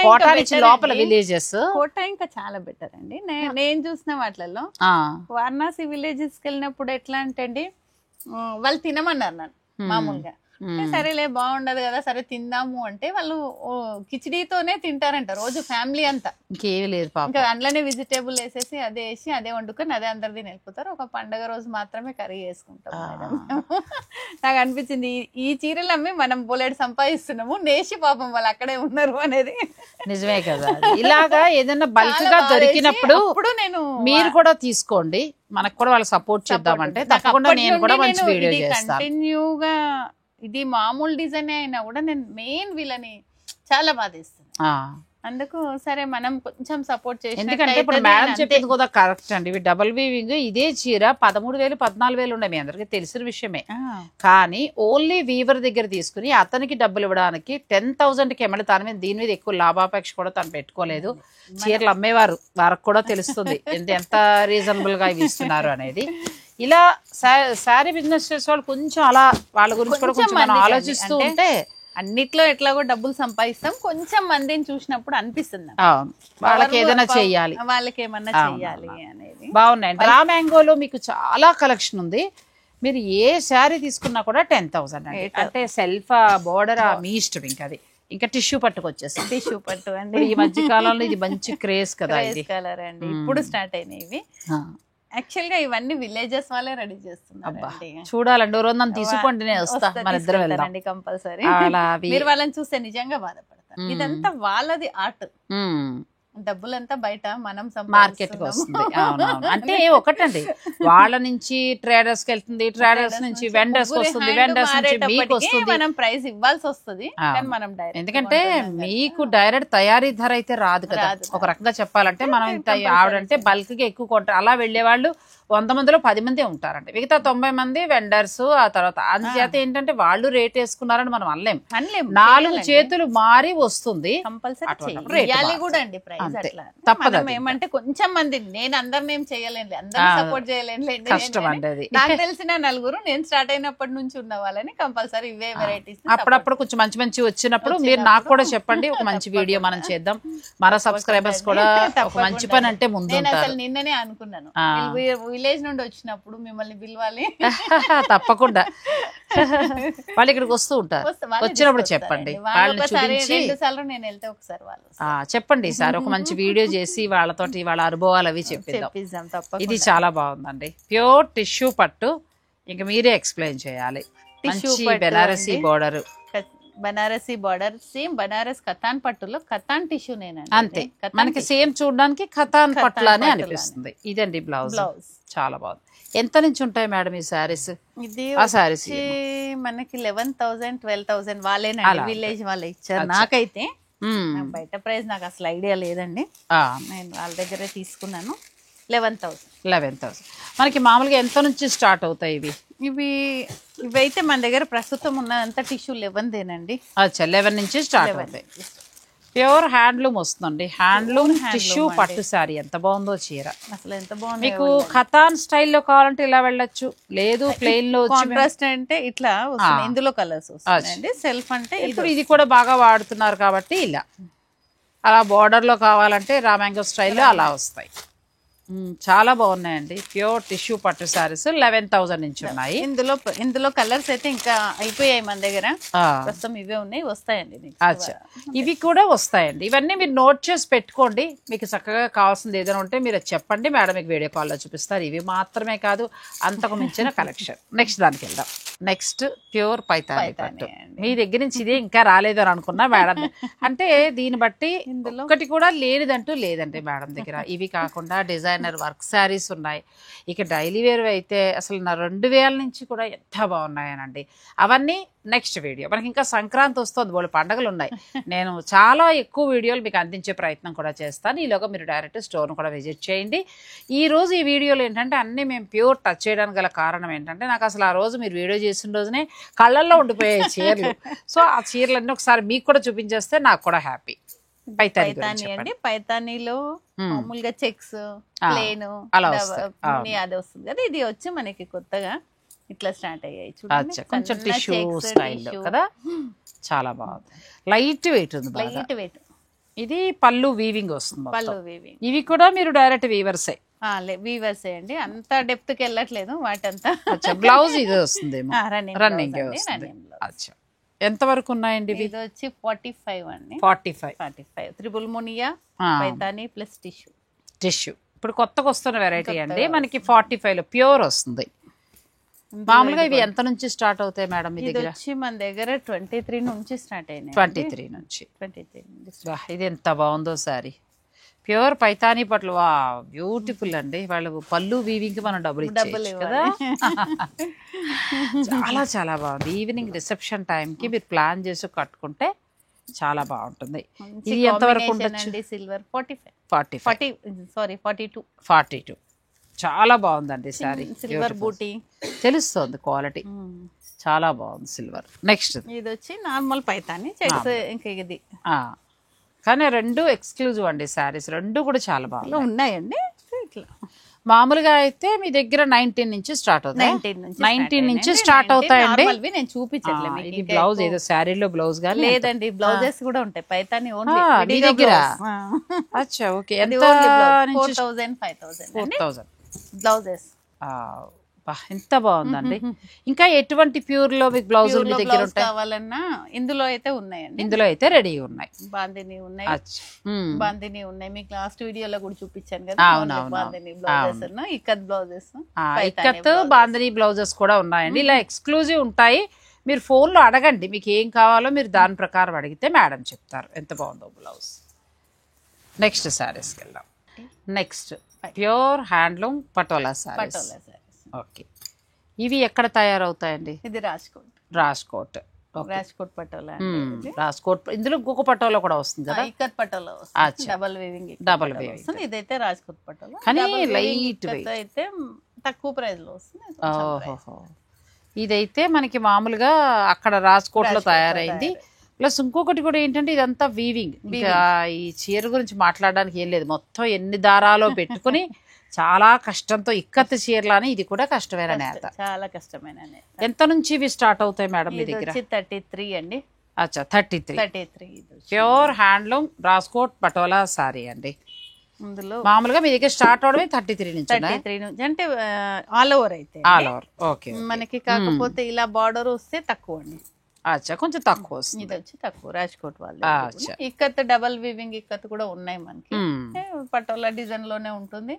కోటా నుంచి లోపల విలేజెస్. కోటా ఇంకా చాలా బెటర్ అండి. నేను చూసిన వాటిలలో వారణాసి విలేజెస్ కి వెళ్ళినప్పుడు ఎట్లా అంటే అండి, వాళ్ళు తినమన్నారు నన్ను మామూలుగా. సరేలే బాగుండదు కదా, సరే తిందాము అంటే వాళ్ళు కిచిడీతోనే తింటారంట రోజు ఫ్యామిలీ అంతా. ఇంకేమీ లేదు, ఇంకా అందులోనే వెజిటేబుల్ వేసేసి అదే వేసి అదే వండుకొని అదే అందరు తిని వెళ్ళిపోతారు. ఒక పండగ రోజు మాత్రమే కర్రీ చేసుకుంటాం. నాకు అనిపించింది ఈ చీరలు అమ్మి మనం బోలెడు సంపాదిస్తున్నాము, నేసి పాపం వాళ్ళు అక్కడే ఉన్నారు అనేది. నిజమే కదా. ఇలాగా ఏదైనా బల్క్ గా దొరికినప్పుడు నేను మీరు కూడా తీసుకోండి, మనకు కూడా వాళ్ళు సపోర్ట్ చేద్దామంటే తప్పకుండా నేను కూడా మంచి వీడియో చేస్తాను. కంటిన్యూగా ఇది మామూలు డిజైన్ అయినా కూడా నేను మెయిన్ వీళ్ళని చాలా బాధేస్తాను. అందుకు సరే మనం కొంచెం సపోర్ట్ చేసి, ఎందుకంటే ఇప్పుడు మేడం చెప్పింది కూడా కరెక్ట్ అండి. ఇవి డబుల్ వీవింగ్, ఇదే చీర 13,000 14,000 ఉన్నాయి, మీ అందరికీ తెలిసిన విషయమే. కానీ ఓన్లీ వీవర్ దగ్గర తీసుకుని అతనికి డబ్బులు ఇవ్వడానికి 10,000కి ఎమ్మడి తన మీద దీని మీద ఎక్కువ లాభాపేక్ష కూడా తను పెట్టుకోలేదు. చీరలు అమ్మేవారు వారికి కూడా తెలుస్తుంది ఎంత రీజనబుల్ గా ఇవి ఇస్తున్నారు అనేది. ఇలా శారీ బిజినెస్ చేసే వాళ్ళు కొంచెం అలా వాళ్ళ గురించి కూడా కొంచెం మనం ఆలోచిస్తూ ఉంటే అన్నిట్లో ఎట్లాగో డబ్బులు సంపాదిస్తాం, కొంచెం మందిని చూసినప్పుడు అనిపిస్తుంది వాళ్ళకి ఏదైనా చెయ్యాలి, వాళ్ళకి ఏమన్నా చెయ్యాలి అనేది. బాగున్నాయండి. రా మ్యాంగోలో మీకు చాలా కలెక్షన్ ఉంది. మీరు ఏ శారీ తీసుకున్నా కూడా 10,000 అంటే సెల్ఫ్ బోర్డర్ మీ ఇష్టం. ఇంకా అది ఇంకా టిష్యూ పట్టుకొచ్చేసి టిష్యూ పట్టు అండి. ఈ మధ్య కాలంలో ఇది మంచి క్రేజ్ కదా, ఇది కలర్ అండి. ఇప్పుడు స్టార్ట్ అయినాయి ఇవి. యాక్చువల్ గా ఇవన్నీ విలేజెస్ వాళ్ళే రెడీ చేస్తున్నారు. చూడాలండి, ఓ రోజు నన్ను తీసుకోండి, నేను వస్తా, మన ఇద్దరం వెళ్దాం కంపల్సరీ. మీరు వాళ్ళని చూస్తే నిజంగా బాధపడతారు. ఇదంతా వాళ్ళది ఆర్ట్, డబ్బులంతా బయట మనం మార్కెట్ కి వస్తుంది. అవునవును, అంటే ఒకటండి, వాళ్ళ నుంచి ట్రేడర్స్ కి వెళ్తుంది, ట్రేడర్స్ నుంచి వెండర్స్ వస్తుంది, వెండర్స్ నుంచి మీకు వస్తుంది, మనం ప్రైస్ ఇవ్వాల్సి వస్తుంది. మనం ఎందుకంటే మీకు డైరెక్ట్ తయారీ ధర అయితే రాదు కదా. ఒక రకంగా చెప్పాలంటే మనం ఆవిడంటే బల్క్ గా ఎక్కువ కొంటారు. అలా వెళ్లే వాళ్ళు 100 మందిలో 10 మంది ఉంటారండి, మిగతా 90 మంది వెండర్స్. ఆ తర్వాత అందుచేత ఏంటంటే వాళ్ళు రేట్ వేసుకున్నారని మనం అనలేం. 4 చేతులు మారి వస్తుంది, తప్పదు. ఏమంటే కొంచెం మంది, నేను అందరిని ఏం చేయలేను, అందరిని సపోర్ట్ చేయలేను, కష్టం అండి అది. నాకు తెలిసిన 4 నేను స్టార్ట్ అయినప్పటి నుంచి ఉన్న వాళ్ళని కంపల్సరీ ఇవే వెరైటీస్ అప్పుడప్పుడు కొంచెం మంచి మంచి వచ్చినప్పుడు మీరు నాకు కూడా చెప్పండి, ఒక మంచి వీడియో మనం చేద్దాం. మన సబ్స్క్రైబర్స్ కూడా ఒక మంచి పని అంటే ముందు. నేను అసలు నిన్ననే అనుకున్నాను, విలేజ్ నుండి వచ్చినప్పుడు మిమ్మల్ని పిలవాలి. తప్పకుండా వాళ్ళు ఇక్కడికి వస్తూ ఉంటారు, వచ్చినప్పుడు చెప్పండి. వాళ్ళని చూపించి 2 సార్లు నేను వెళ్తే ఒకసారి వాళ్ళు చెప్పండి సార్, ఒక మంచి వీడియో చేసి వాళ్ళతోటి వాళ్ళ అనుభవాలు అవి చెప్పిద్దాం. ఇది చాలా బాగుందండి, ప్యూర్ టిష్యూ పట్టు. ఇంకా మీరే ఎక్స్ప్లెయిన్ చేయాలి. Benarasi border, Banarasi border, same Banaras katan పట్టులో కథాన్ టిష్యూ నేనండి. అంతే, మనకి సేమ్ చూడడానికి కథాన్ పట్టులానే అనిపిస్తుంది. ఇదండి బ్లౌజ్, చాలా బాగుంది. ఎంత నుంచి ఉంటాయి మేడం ఈ శారీస్? ఇది మనకి 11,000 12,000 వాళ్ళేనండి, విలేజ్ వాళ్ళే ఇచ్చారు. నాకైతే బయట ప్రైస్ నాకు అసలు ఐడియా లేదండి, నేను వాళ్ళ దగ్గరే తీసుకున్నాను. 11,000 మనకి మామూలుగా ఎంత నుంచి స్టార్ట్ అవుతాయి ఇవి? ఇవైతే మన దగ్గర ప్రస్తుతం ఉన్నదంతా టిష్యూ 11దేనండి. అచ్చా 11 నుంచి స్టార్ట్ అవుతాయి. ప్యూర్ హ్యాండ్లూమ్ వస్తుందండి. హ్యాండ్లూమ్ టిష్యూ పట్టు శారీ ఎంత బాగుందో చీర. అసలు ఎంత బాగుంది. మీకు ఖతాన్ స్టైల్లో కావాలంటే ఇలా వెళ్ళొచ్చు, లేదు ప్లెయిన్ లో కాంట్రాస్ట్ అంటే ఇట్లా వస్తుంది. ఇందులో కలర్స్ వస్తాయండి. సెల్ఫ్ అంటే ఇప్పుడు ఇది కూడా బాగా వాడుతున్నారు కాబట్టి ఇలా. అలా బార్డర్ లో కావాలంటే రామాంగో స్టైల్లో అలా వస్తాయి. చాలా బాగున్నాయండి. ప్యూర్ టిష్యూ పట్టు సారీస్ 11,000 నుంచి ఉన్నాయి. ఇందులో కలర్స్ అయితే ఇంకా అయిపోయాయి మన దగ్గర. ప్రస్తుతం ఇవే ఉన్నాయి, వస్తాయండి. అచ్చా, ఇవి కూడా వస్తాయండి. ఇవన్నీ మీరు నోట్ చేసి పెట్టుకోండి. మీకు చక్కగా కావాల్సింది ఏదైనా ఉంటే మీరు చెప్పండి, మేడం మీకు వీడియో కాల్లో చూపిస్తారు. ఇవి మాత్రమే కాదు, అంతకు మించిన కలెక్షన్. నెక్స్ట్ దానికి వెళ్దాం. నెక్స్ట్ ప్యూర్ పైతాని పట్టు. మీ దగ్గర నుంచి ఇదే ఇంకా రాలేదు అని అనుకున్నా మేడం. అంటే దీన్ని బట్టి ఒకటి కూడా లేనిదంటూ లేదండి మేడం దగ్గర. ఇవి కాకుండా డిజైనర్ వర్క్ శారీస్ ఉన్నాయి. ఇక డైలీ వేర్ అయితే అసలు నా 2000 నుంచి కూడా ఎంత బాగున్నాయనండి. అవన్నీ నెక్స్ట్ వీడియో. మనకి ఇంకా సంక్రాంతి వస్తుంది, వాళ్ళు పండుగలు ఉన్నాయి. నేను చాలా ఎక్కువ వీడియోలు మీకు అందించే ప్రయత్నం కూడా చేస్తాను. ఈలోగా మీరు డైరెక్ట్ స్టోర్ను కూడా విజిట్ చేయండి. ఈ రోజు ఈ వీడియోలు ఏంటంటే అన్నీ మేము ప్యూర్ టచ్ చేయడానికి గల కారణం ఏంటంటే నాకు అసలు ఆ రోజు మీరు వీడియో చేసిన రోజునే కళ్ళల్లో ఉండిపోయాయి చీరలు. సో ఆ చీరలన్నీ ఒకసారి మీకు కూడా చూపించేస్తే నాకు కూడా హ్యాపీ. పైతాని అండి. పైతానీలో మామూలుగా చెక్స్ ప్లేన్ అలా అది వస్తుంది కదా. ఇది వచ్చి మనకి కొత్తగా ఇట్లా స్టార్ట్ అయ్యాయి. కొంచెం టిష్యూ స్టైల్ కదా, చాలా బాగుంది. లైట్ వెయిట్ ఉంది, లైట్ వెయిట్. ఇది పళ్ళు వీవింగ్ వస్తుంది. పళ్ళు వీవింగ్. ఇవి కూడా మీరు డైరెక్ట్ వీవర్సే. వీవర్సే అండి. అంత డెప్త్ కి వెళ్ళట్లేదు వాటంతా. బ్లౌజ్ ఇది వస్తుంది, రన్నింగ్. అచ్చా, ఎంత వరకు ఉన్నాయండి? ఇది వచ్చి 45 అండి. 45 triple Muniya Paithani plus tissue. ఇప్పుడు కొత్తగా వస్తున్న వెరైటీ అండి. మనకి 45 లో ప్యూర్ వస్తుంది. మామూలుగా ఇవి ఎంత నుంచి స్టార్ట్ అవుతాయి మేడం మీ దగ్గర? మన దగ్గర 23 నుంచి స్టార్ట్ అయినాయి. 23 నుంచి. ఇది ఎంత బాగుందో సారీ. ప్యూర్ పైతానీ పట్లు. వా, బ్యూటిఫుల్ అండి. వాళ్ళు పళ్ళు వీవింగ్ మనం డబ్బులు ఇచ్చేయచ్చు కదా. చాలా చాలా బాగుంది. ఈవినింగ్ రిసెప్షన్ టైంకి మీరు ప్లాన్ చేసి కట్టుకుంటే చాలా బాగుంటుంది. ఇది ఎంతవరకు ఉంటుంది? సిల్వర్ 42. చాలా బాగుందండి సారీ. సిల్వర్ బూటీ తెలుస్తుంది క్వాలిటీ, చాలా బాగుంది. సిల్వర్. నెక్స్ట్ ఇది వచ్చి నార్మల్ పైతాని చెక్స్. ఇంకా ఇది కానీ రెండు ఎక్స్క్లూజివ్ అండి సారీస్. రెండు కూడా చాలా బాగా ఉన్నాయండి. ఇట్లా మామూలుగా అయితే మీ దగ్గర 19 నుంచి స్టార్ట్ అవుతాయి. 19 నుంచి స్టార్ట్ అవుతాయండి. నేను చూపించట్లేదు. ఇది బ్లౌజ్ ఏదో శారీలో బ్లౌజ్ గా లేదండి, బ్లౌజెస్ కూడా ఉంటాయి. పైతాని ఓన్లీ మీ దగ్గర. అచ్చా, ఓకే. ఎంత? 4,000 5,000 బ్లౌజెస్. ఎంత బాగుందండి. ఇంకా ఎటువంటి ప్యూర్ లో మీకు బ్లౌజ్ మీ దగ్గర కావాలన్నా ఇందులో అయితే ఉన్నాయండి. ఇందులో అయితే రెడీ ఉన్నాయి. బాందిని ఉన్నాయి. మీకు లాస్ట్ వీడియోలో కూడా చూపించాను కదా. Bandhani blouses, ikat blouses, ikat bandhani blouses కూడా ఉన్నాయండి. ఇలా ఎక్స్క్లూజివ్ ఉంటాయి. మీరు ఫోన్ లో అడగండి, మీకు ఏం కావాలో మీరు దాని ప్రకారం అడిగితే మేడం చెప్తారు ఎంత బాగుందో బ్లౌజ్. నెక్స్ట్ సారీస్కి వెళ్దాం. Next pure handloom patola saris. Okay, ఇవి ఎక్కడ తయారవుతాయండి? ఇది రాజ్కోట్ పటోలా. రాజ్కోట్. ఇందులో ఇంకొక పటోలా కూడా వస్తుంది కదా. Ikat patola double weaving. ఇదైతే రాజ్కోట్ పటోలా. కానీ లైట్ వెయిట్ అయితే తక్కువ ప్రైస్ లో వస్తుంది. ఇదైతే మనకి మామూలుగా అక్కడ రాజ్కోట్ లో తయారైంది. ప్లస్ ఇంకొకటి కూడా ఏంటంటే ఇదంతా వీవింగ్. ఇంకా ఈ చీర గురించి మాట్లాడడానికి ఏం లేదు. మొత్తం ఎన్ని దారాలో పెట్టుకుని చాలా కష్టంతో ఇక్కత్ చీరలని. ఇది కూడా కష్టమైన నేత, చాలా కష్టమైన నేత. ఎంత నుంచి ఇవి స్టార్ట్ అవుతాయి మేడం మీ దగ్గర? 33 అండి. అచ్చా, 33 pure handloom Rajkot patola sorry అండి. అందులో మామూలుగా మీ దగ్గర స్టార్ట్ అవడమే 33 నుంచి. అంటే ఆల్ ఓవర్ అయితే ఆల్ ఓవర్. ఓకే, మనకి కాకపోతే ఇలా బార్డర్ వస్తే తక్కువ అండి. అచ్చా, కొంచెం తక్కువ వస్తుంది. ఇది వచ్చి తక్కువ రాజ్కోట్ వాళ్ళు. ఇక్కత్ డబల్ వీవింగ్ ఇక్కత్ కూడా ఉన్నాయి మనకి. పటోలా డిజైన్ లోనే ఉంటుంది.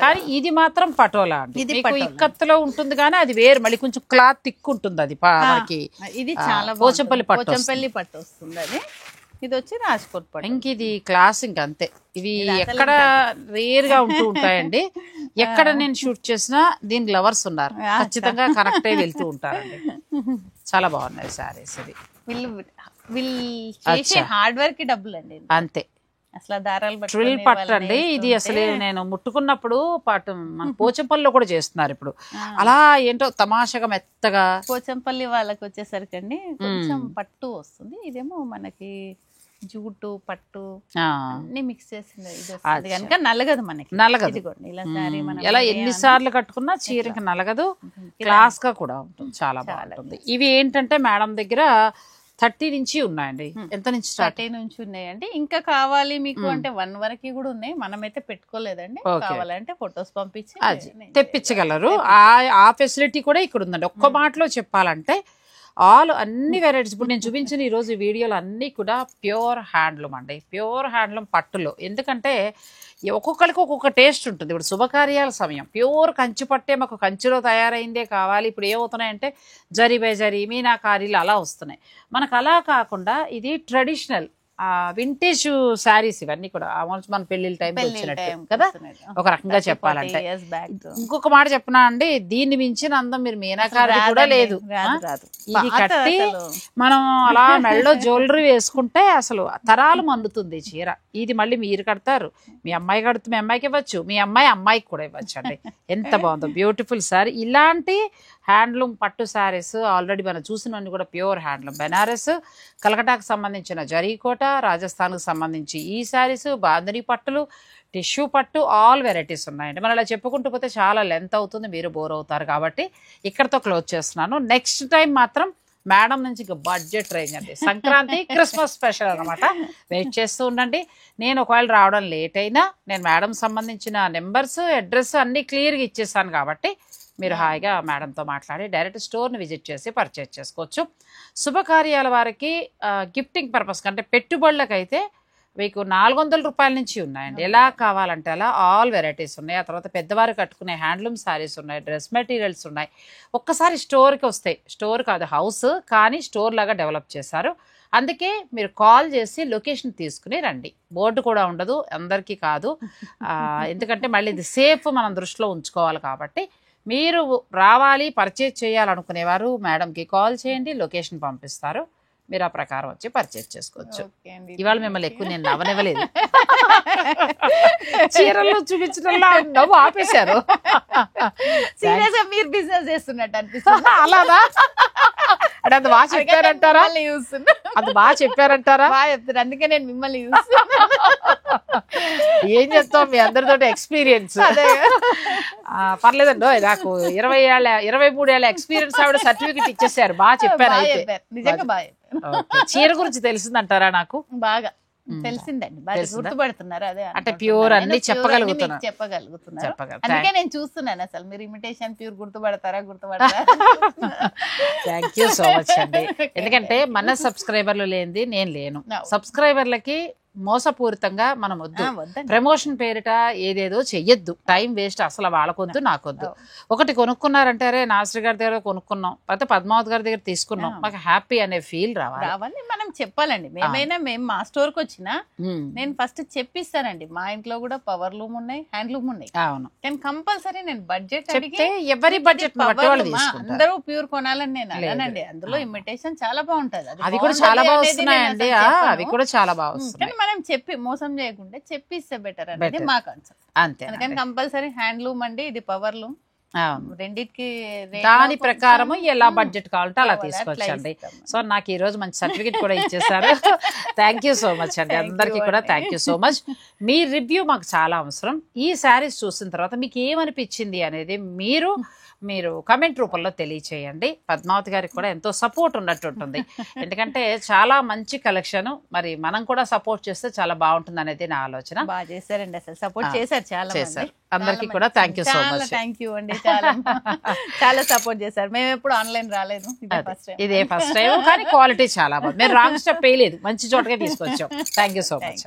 కానీ ఇది మాత్రం పటోలా అండి. ఇక్కత్తులో ఉంటుంది కానీ అది వేరు, మళ్ళీ కొంచెం క్లాత్ థిక్ ఉంటుంది. అది మనకి ఇది చాలా పోచంపల్లి పట్టు వస్తుంది. అది ఇది వచ్చి రాజ్కోట్ పట్టు. ఇంక ఇది క్లాస్ ఇంక అంతే. ఇవి ఎక్కడ రేర్ గా ఉంటూ ఉంటాయండి. ఎక్కడ నేను షూట్ చేసినా దీనికి లవర్స్ ఉన్నారు, ఖచ్చితంగా కనెక్ట్ అయ్యి వెళ్తూ ఉంటారండి. చాలా బాగున్నాయి సారీస్. ఇది వీళ్ళు చేసే హార్డ్ వర్క్ డబ్బులు అండి. అంతే. అసలు దారాలు ట్రిల్ పట్టు అండి ఇది. అసలు నేను ముట్టుకున్నప్పుడు పాటు మన పోచంపల్లిలో కూడా చేస్తున్నారు ఇప్పుడు. అలా ఏంటో తమాషగా మెత్తగా. పోచంపల్లి వాళ్ళకి వచ్చేసరికి అండి కొంచెం పట్టు వస్తుంది, ఇదేమో మనకి జూటు పట్టు అన్ని మిక్స్ చేసింది ఇది వస్తుంది కనుక నలగదు మనకి. నలగదు. ఇలా సారీ మనం ఎలా ఎన్నిసార్లు కట్టుకున్నా చీరకి నలగదు, క్లాస్ గా కూడా ఉంటుంది, చాలా బాగుంటుంది. ఇవి ఏంటంటే మేడం దగ్గర 30 నుంచి ఉన్నాయండి. ఎంత నుంచి? 30 నుంచి ఉన్నాయండి. ఇంకా కావాలి మీకు అంటే 1 వరకు కూడా ఉన్నాయి, మనమైతే పెట్టుకోలేదండి. కావాలంటే ఫొటోస్ పంపించి తెప్పించగలరు. ఆ ఫెసిలిటీ కూడా ఇక్కడ ఉందండి. ఒక్క మాటలో చెప్పాలంటే అన్ని వెరైటీస్ ఇప్పుడు నేను చూపించిన ఈరోజు వీడియోలు అన్నీ కూడా ప్యూర్ హ్యాండ్లూమ్ అండి. ప్యూర్ హ్యాండ్లూమ్ పట్టులో. ఎందుకంటే ఒక్కొక్కరికి ఒక్కొక్క టేస్ట్ ఉంటుంది. ఇప్పుడు శుభకార్యాల సమయం ప్యూర్ కంచి పట్టే మాకు కంచిలో తయారైందే కావాలి. ఇప్పుడు ఏమవుతున్నాయంటే జరీ బై జరీ మీనాకారీలు అలా వస్తున్నాయి. మనకు అలా కాకుండా ఇది ట్రెడిషనల్ వింటేజ్ శారీస్ ఇవన్నీ కూడా మన పెళ్లిళ్ళ టైం వచ్చినట్టు కదా ఒక రకంగా చెప్పాలంటే. ఇంకొక మాట చెప్పనా అండి, దీన్ని మించిన అందం మీరు మీనాకారి కూడా లేదు. ఇది కట్టి మనం అలా మెడలో జ్యువెలరీ వేసుకుంటే అసలు తరాలు మండుతుంది చీర. ఇది మళ్ళీ మీరు కడతారు, మీ అమ్మాయి కడుతూ మీ అమ్మాయికి ఇవ్వచ్చు, మీ అమ్మాయికి కూడా ఇవ్వచ్చు అండి. ఎంత బాగుందో బ్యూటిఫుల్ శారీ. ఇలాంటి హ్యాండ్లూమ్ పట్టు శారీస్ ఆల్రెడీ మనం చూసినవన్నీ కూడా ప్యూర్ హ్యాండ్లూమ్. బెనారస్, కలకటాకు సంబంధించిన జరీకోట, రాజస్థాన్కి సంబంధించి ఈ శారీస్, బాంధనీ పట్టులు, టిష్యూ పట్టు, ఆల్ వెరైటీస్ ఉన్నాయండి. మనం అలా చెప్పుకుంటూ పోతే చాలా లెంత్ అవుతుంది, మీరు బోర్ అవుతారు. కాబట్టి ఇక్కడతో క్లోజ్ చేస్తున్నాను. నెక్స్ట్ టైం మాత్రం మేడం నుంచి ఇక బడ్జెట్ రేంజ్ అండి. సంక్రాంతి క్రిస్మస్ స్పెషల్ అనమాట. వెయిట్ చేస్తూ ఉండండి. నేను ఒకవేళ రావడం లేట్ అయినా నేను మేడం సంబంధించిన నెంబర్స్, అడ్రస్ అన్నీ క్లియర్గా ఇచ్చేసాను. కాబట్టి మీరు హాయిగా మేడంతో మాట్లాడి డైరెక్ట్ స్టోర్ని విజిట్ చేసి పర్చేజ్ చేసుకోవచ్చు. శుభకార్యాల వారికి గిఫ్టింగ్ పర్పస్ కంటే పెట్టుబడులకైతే మీకు 400 రూపాయల నుంచి ఉన్నాయండి. ఎలా కావాలంటే అలా ఆల్ వెరైటీస్ ఉన్నాయి. ఆ తర్వాత పెద్దవారు కట్టుకునే హ్యాండ్లూమ్ శారీస్ ఉన్నాయి, డ్రెస్ మెటీరియల్స్ ఉన్నాయి. ఒక్కసారి స్టోర్కి వస్తాయి. స్టోర్ కాదు హౌస్, కానీ స్టోర్ లాగా డెవలప్ చేశారు. అందుకే మీరు కాల్ చేసి లొకేషన్ తీసుకుని రండి. బోర్డు కూడా ఉండదు, అందరికీ కాదు. ఎందుకంటే మళ్ళీ ఇది సేఫ్ మనం దృష్టిలో ఉంచుకోవాలి. కాబట్టి మీరు రావాలి, పర్చేజ్ చేయాలనుకునేవారు మేడంకి కాల్ చేయండి, లొకేషన్ పంపిస్తారు. మీరు ఆ ప్రకారం వచ్చి పర్చేజ్ చేసుకోవచ్చు. ఇవాళ మిమ్మల్ని ఎక్కువ నేను నవ్వనివ్వలేదు, చీరల్లో చూపించడంలో నవ్వు ఆపేశారు. మీరు బిజినెస్ చేస్తున్నట్టు అనిపిస్తుంది. అలానా? అంటే అది బాగా చెప్పారంటారా? అది బాగా చెప్పారంటారా? బాగా చెప్తారు, అందుకే నేను మిమ్మల్ని చూస్తున్నా. ఏం చెప్తాం, మీ అందరితో ఎక్స్పీరియన్స్. పర్లేదండి, నాకు 23 ఏళ్ళ ఎక్స్పీరియన్స్ ఆవిడ సర్టిఫికెట్ ఇచ్చేసారు. బాగా చెప్పారు. అయితే నిజంగా బాగా చీర గురించి తెలిసిందంటారా? నాకు బాగా తెలిసిందండి, గుర్తుపడుతున్నారు. అదే అంటే ప్యూర్ అన్ని చెప్పగలుగుతున్నారు. అందుకే నేను చూస్తున్నాను అసలు మీరు ఇమిటేషన్ ప్యూర్ గుర్తుపడతారా థ్యాంక్ యూ సో మచ్ అండి. ఎందుకంటే మన సబ్స్క్రైబర్లు లేనిది నేను లేను. సబ్స్క్రైబర్లకి మోసపూరితంగా మనం వద్దు, ప్రమోషన్ పేరిట ఏదేదో చెయ్యొద్దు. టైం వేస్ట్ అసలు వాళ్ళకొద్దు, నాకొద్దు. ఒకటి కొనుక్కున్నారంటే అరే నాసరి గారి దగ్గర కొనుక్కున్నాం, లేకపోతే పద్మావతి గారి దగ్గర తీసుకున్నాం, మాకు హ్యాపీ అనే ఫీల్ రావాలి. మనం చెప్పాలండి. మేము మా స్టోర్ కి వచ్చినా నేను ఫస్ట్ చెప్పిస్తానండి. మా ఇంట్లో కూడా పవర్ లూమ్ ఉన్నాయి, హ్యాండ్లూమ్ ఉన్నాయి. అవును, కానీ కంపల్సరీ నేను బడ్జెట్ అడిగితే ఎవరి బడ్జెట్ అందరూ ప్యూర్ కొనాలని నేను అన్నానండి. అందులో ఇమిటేషన్ చాలా బాగుంటది, అవి కూడా చాలా బాగా వస్తున్నాయండి. అవి కూడా చాలా బాగా వస్తున్నాయి. మనం చెప్పి మోసం చేయకుండా చెప్పిస్తే బెటర్ అనేది మా కాన్సెప్ట్. అంతే. అందుకని కంపల్సరీ హ్యాండ్లూమ్ అండి, ఇది పవర్ లూమ్, రెండింటికి దాని ప్రకారం ఎలా బడ్జెట్ కావాలంటే అలా తీసుకొచ్చండి. సో నాకు ఈ రోజు మంచి సర్టిఫికెట్ కూడా ఇచ్చేసారు. థ్యాంక్ యూ సో మచ్ అండి. అందరికీ కూడా thank you so much. Me review మాకు చాలా అవసరం. ఈ శారీస్ చూసిన తర్వాత మీకు ఏమనిపించింది అనేది మీరు కమెంట్ రూపంలో తెలియచేయండి. పద్మావతి గారికి కూడా ఎంతో సపోర్ట్ ఉన్నట్టు ఉంటుంది. ఎందుకంటే చాలా మంచి కలెక్షన్, మరి మనం కూడా సపోర్ట్ చేస్తే చాలా బాగుంటుంది అనేది నా ఆలోచన. బాగా చేశారండి, అసలు సపోర్ట్ చేశారు, చాలా చేశారు. అందరికీ కూడా thank you so much. Thank you అండి, చాలా సపోర్ట్ చేశారు. మేము ఎప్పుడు ఆన్లైన్ రాలేదు, ఇదే ఫస్ట్ టైం. కానీ క్వాలిటీ చాలా బాగుంది. మేము రాంగ్ స్టెప్ వేయలేదు, మంచి చోటగా తీసుకొచ్చాం. Thank you so much.